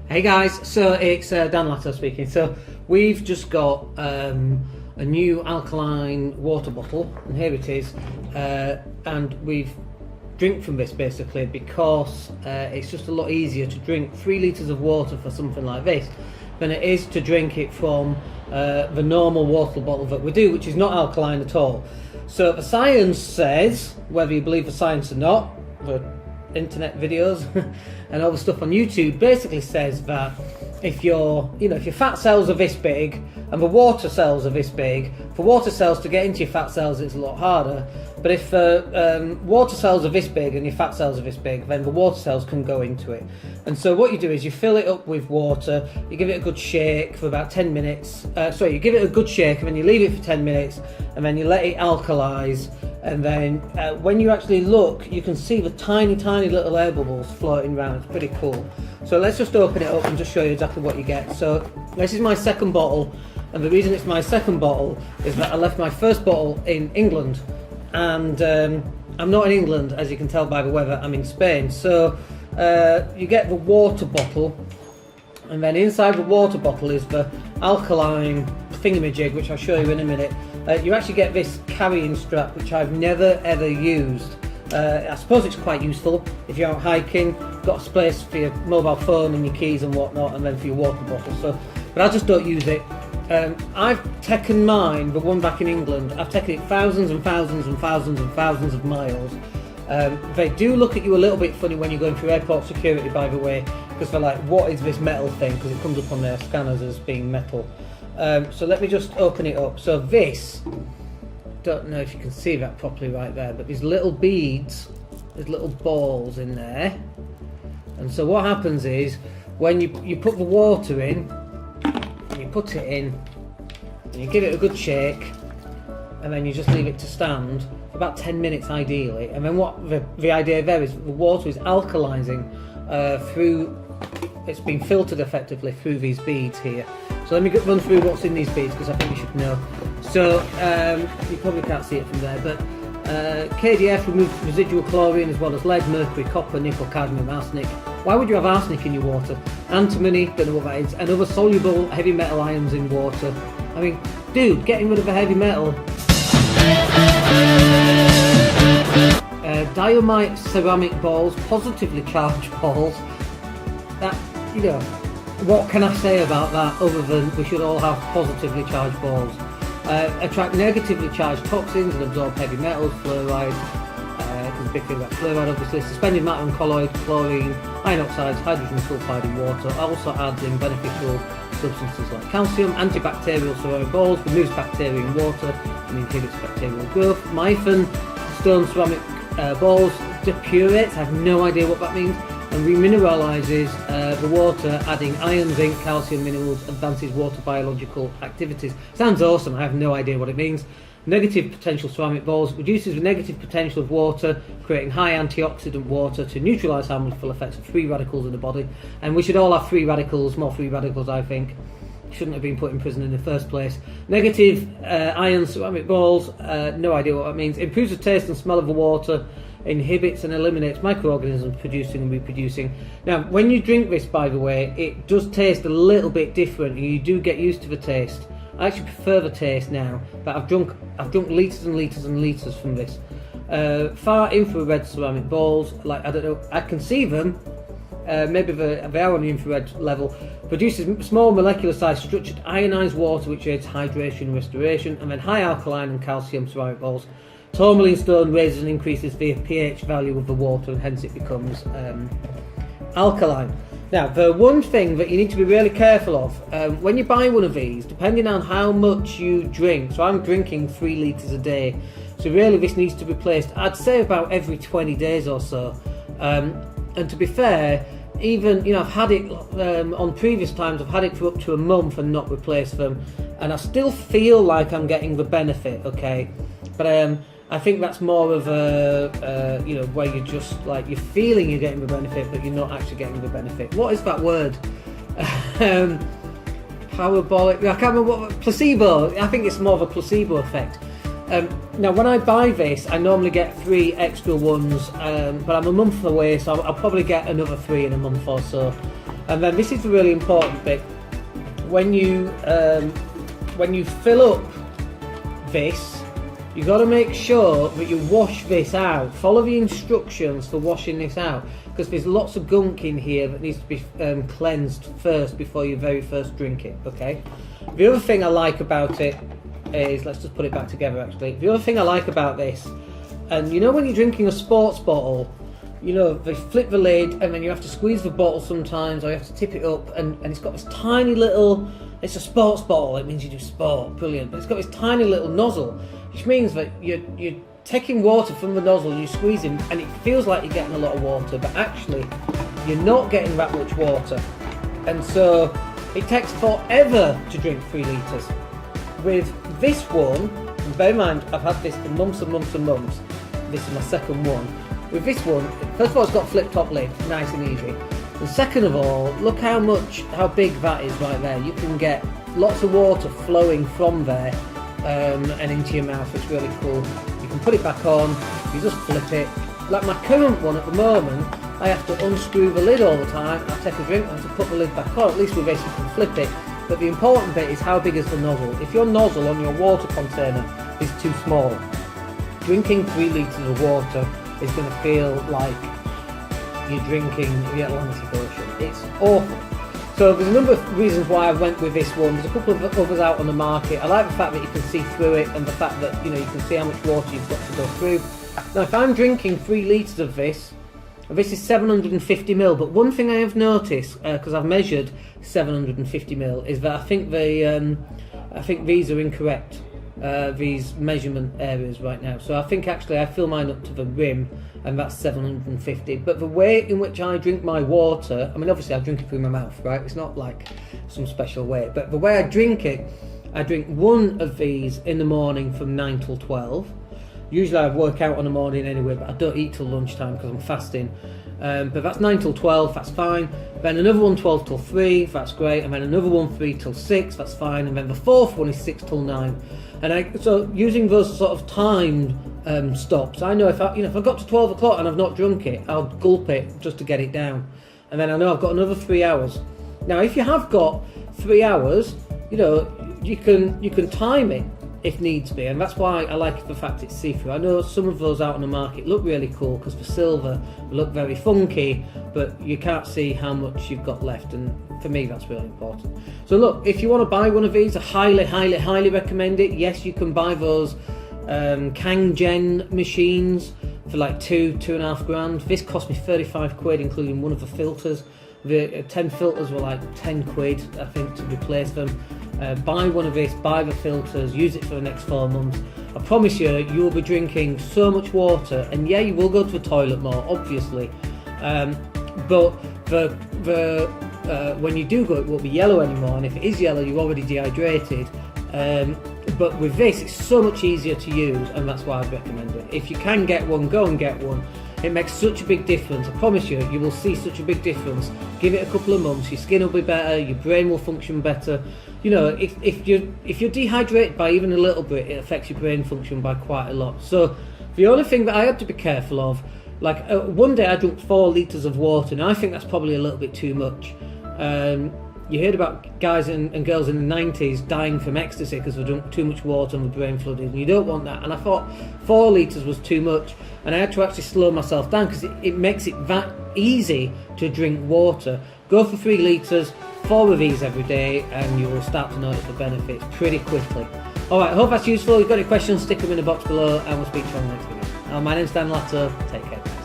Hey guys, so it's Dan Latto speaking. So we've just got a new alkaline water bottle, and here it is, and we've drink from this basically because it's just a lot easier to drink 3 litres of water for something like this than it is to drink it from the normal water bottle that we do, which is not alkaline at all. So the science says, whether you believe the science or not, the internet videos and all the stuff on YouTube basically says that if your fat cells are this big and the water cells are this big, for water cells to get into your fat cells it's a lot harder, but if water cells are this big and your fat cells are this big, then the water cells can go into it. And so what you do is you fill it up with water, you give it a good shake for about 10 minutes, you give it a good shake and then you leave it for 10 minutes and then you let it alkalize. And then when you actually look, you can see the tiny little air bubbles floating around. It's pretty cool. So let's just open it up and just show you exactly what you get. So this is my second bottle, and the reason it's my second bottle is that I left my first bottle in England, and I'm not in England, as you can tell by the weather. I'm in Spain. So you get the water bottle, and then inside the water bottle is the alkaline thingamajig, which I'll show you in a minute. You actually get this carrying strap, which I've never ever used. I suppose it's quite useful if you're out hiking, got a space for your mobile phone and your keys and whatnot, and then for your water bottle. So, but I just don't use it. I've taken mine, the one back in England, I've taken it thousands and thousands and thousands and thousands of miles. They do look at you a little bit funny when you're going through airport security, by the way, because they're like, what is this metal thing? Because it comes up on their scanners as being metal. So let me just open it up. So this, don't know if you can see that properly right there, but these little beads, there's little balls in there. And so what happens is, when you put the water in, you put it in, and you give it a good shake, and then you just leave it to stand for about 10 minutes ideally. And then what the idea there is, the water is alkalizing through, it's been filtered effectively through these beads here. So let me run through what's in these beads, because I think you should know. So you probably can't see it from there, but KDF removes residual chlorine as well as lead, mercury, copper, nickel, cadmium, arsenic. Why would you have arsenic in your water? Antimony, don't know what that is, and other soluble heavy metal ions in water. I mean, dude, getting rid of the heavy metal. Diamite ceramic balls, positively charged balls. That, what can I say about that other than we should all have positively charged balls? Attract negatively charged toxins and absorb heavy metals, fluoride, there's a big thing about fluoride obviously, suspended matter and colloid, chlorine, iron oxides, hydrogen sulfide in water, also adds in beneficial substances like calcium, antibacterial ceramic balls, removes bacteria in water and inhibits bacterial growth. Myphon stone ceramic balls, depurates, I have no idea what that means, and remineralizes the water, adding iron, zinc, calcium, minerals, advances water biological activities. Sounds awesome, I have no idea what it means. Negative potential ceramic balls, reduces the negative potential of water, creating high antioxidant water to neutralize harmful effects of free radicals in the body. And we should all have more free radicals, I think. Shouldn't have been put in prison in the first place. Negative ion ceramic balls, no idea what that means. Improves the taste and smell of the water, inhibits and eliminates microorganisms producing and reproducing. Now, when you drink this, by the way, it does taste a little bit different, and you do get used to the taste. I actually prefer the taste now, but I've drunk litres and litres and litres from this. Far infrared ceramic balls, like, I don't know, I can see them, maybe they are on the infrared level. Produces small molecular sized structured ionized water which aids hydration and restoration. And then high alkaline and calcium ceramic balls. Tourmaline stone raises and increases the pH value of the water, and hence it becomes alkaline. Now, the one thing that you need to be really careful of when you buy one of these, depending on how much you drink, so I'm drinking 3 litres a day, so really this needs to be replaced, I'd say about every 20 days or so. And to be fair, even, I've had it on previous times, I've had it for up to a month and not replaced them, and I still feel like I'm getting the benefit, okay? But I think that's more of a, where you're just like, you're feeling you're getting the benefit, but you're not actually getting the benefit. What is that word? Parabolic, I can't remember what, placebo. I think it's more of a placebo effect. Now, when I buy this, I normally get 3 extra ones, but I'm a month away, so I'll probably get another 3 in a month or so. And then this is the really important bit. When you fill up this, you've got to make sure that you wash this out. Follow the instructions for washing this out, because there's lots of gunk in here that needs to be cleansed first before you very first drink it, okay? The other thing I like about it is, let's just put it back together actually. The other thing I like about this, and you know when you're drinking a sports bottle, you know, they flip the lid and then you have to squeeze the bottle sometimes, or you have to tip it up, and it's got this tiny little, it's a sports bottle, it means you do sport, brilliant, but it's got this tiny little nozzle, which means that you're taking water from the nozzle and you're squeezing, and it feels like you're getting a lot of water, but actually you're not getting that much water. And so it takes forever to drink 3 litres. With this one, and bear in mind I've had this for months and months and months, this is my second one. With this one, first of all, it's got flip top lid, nice and easy. And second of all, look how big that is right there. You can get lots of water flowing from there and into your mouth. It's really cool. You can put it back on, you just flip it. Like my current one at the moment, I have to unscrew the lid all the time. I take a drink, I have to put the lid back on. At least with this you can flip it. But the important bit is how big is the nozzle. If your nozzle on your water container is too small, drinking 3 litres of water is going to feel like you're drinking the Atlantic Ocean. It's awful. So there's a number of reasons why I went with this one. There's a couple of others out on the market. I like the fact that you can see through it, and the fact that you can see how much water you've got to go through. Now if I'm drinking 3 litres of this is 750 ml, but one thing I have noticed, because I've measured 750 ml, is that I think these are incorrect. These measurement areas right now, so I think actually I fill mine up to the rim and that's 750, but the way in which I drink my water, I mean obviously I drink it through my mouth, right? It's not like some special way, but the way I drink it, I drink 1 of these in the morning from 9 till 12. Usually I work out on the morning anyway, but I don't eat till lunchtime because I'm fasting. But that's 9 till 12, that's fine. Then another one 12 till 3, that's great. And then another one 3 till 6, that's fine. And then the fourth one is 6 till 9. And so using those sort of timed stops, I know if I got to 12 o'clock and I've not drunk it, I'll gulp it just to get it down. And then I know I've got another 3 hours. Now if you have got 3 hours, you can time it if needs be, and that's why I like the fact it's see-through. I know some of those out on the market look really cool because the silver look very funky, but you can't see how much you've got left, and for me that's really important. So look, if you want to buy one of these, I highly recommend it. Yes, you can buy those Kangen machines for like 2.5 grand. This cost me 35 quid including one of the filters. The 10 filters were like 10 quid I think to replace them. Buy one of this, buy the filters, use it for the next 4 months. I promise you, you'll be drinking so much water, and yeah, you will go to the toilet more, obviously. But when you do go, it won't be yellow anymore, and if it is yellow, you're already dehydrated. But with this, it's so much easier to use, and that's why I'd recommend it. If you can get one, go and get one. It makes such a big difference. I promise you, you will see such a big difference. Give it a couple of months, your skin will be better, your brain will function better. If you're dehydrated by even a little bit, it affects your brain function by quite a lot. So the only thing that I have to be careful of, like one day I drank 4 litres of water, and I think that's probably a little bit too much. You heard about guys and girls in the 90s dying from ecstasy because they drank too much water and the brain flooded, and you don't want that. And I thought 4 litres was too much, and I had to actually slow myself down because it makes it that easy to drink water. Go for 3 litres, 4 of these every day, and you will start to notice the benefits pretty quickly. Alright, I hope that's useful. If you've got any questions, stick them in the box below, and we'll speak to you on the next video. My name's Dan Latto. Take care.